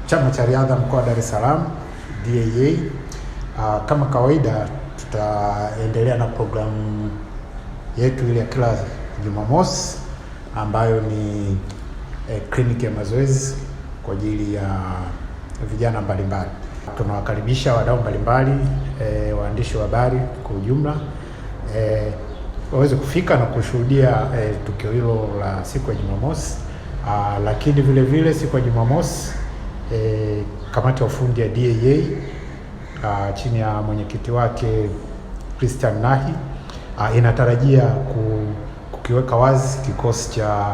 Chama cha Riadha Mkoa wa Dar es Salaam DAA. Kama kawaida tutaendelea na programu yetu ile ya kila Jumamosi ambayo ni kliniki ya mazoezi kwa ajili ya vijana mbalimbali. Tunawakaribisha wadau mbalimbali, waandishi wa habari kwa ujumla waweze kufika na kushuhudia tukio hilo la siku ya Jumamosi. Lakini vile vile siku ya Jumamosi kamati ya ufundi ya DAA chini ya mwenyekiti wake Christian Nahi inatarajia kukiweka wazi kikosi cha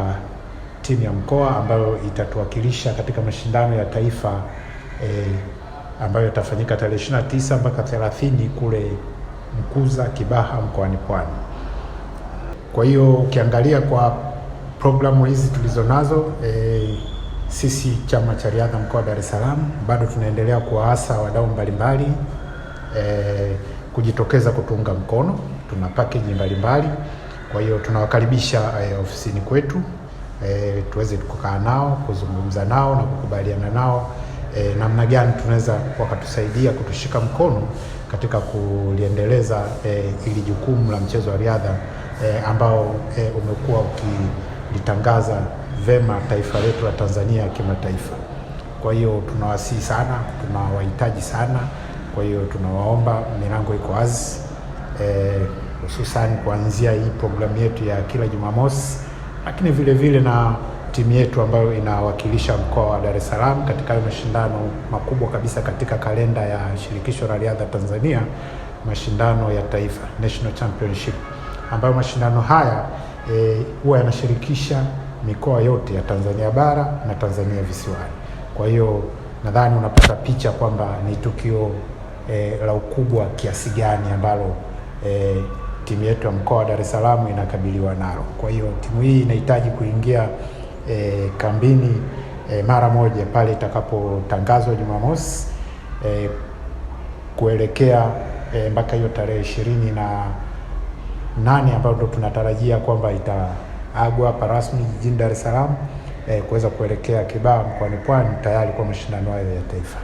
timu ya mkoa ambayo itatuwakilisha katika mashindano ya taifa ambayo yatafanyika tarehe 29 mpaka 30 kule Mkuza, Kibaha, mkoani Pwani. Kwa hiyo ukiangalia kwa programu hizi tulizonazo, sisi chama cha riadha mkoa wa Dar es Salaam bado tunaendelea kuwaasa wadau mbalimbali kujitokeza kutuunga mkono. Tuna package mbalimbali, kwa hiyo tunawakaribisha ofisini kwetu tuweze kukaa nao, kuzungumza nao na kukubaliana nao namna gani tunaweza wakatusaidia kutushika mkono katika kuliendeleza ili jukumu la mchezo wa riadha ambao umekuwa ukilitangaza vema taifa letu la Tanzania kimataifa. Kwa hiyo tunawasihi sana, tunawahitaji sana. Kwa hiyo tunawaomba, milango iko wazi, hususan kuanzia hii programu yetu ya kila Jumamosi, lakini vile vile na timu yetu ambayo inawakilisha mkoa wa Dar es Salaam katika mashindano makubwa kabisa katika kalenda ya Shirikisho la Riadha Tanzania, mashindano ya taifa, National Championship, ambayo mashindano haya huwa yanashirikisha mikoa yote ya Tanzania bara na Tanzania visiwani. Kwa hiyo nadhani unapata picha kwamba ni tukio la ukubwa kiasi gani ambalo timu yetu ya mkoa wa Dar es Salaam inakabiliwa nalo. Kwa hiyo timu hii inahitaji kuingia kambini mara moja pale itakapotangazwa Jumamosi kuelekea mpaka hiyo tarehe 28 ambayo ndo tunatarajia kwamba itaagwa hapa rasmi jijini Dar es Salaam kuweza kuelekea Kibaha mkoani Pwani tayari kwa mashindano hayo ya taifa.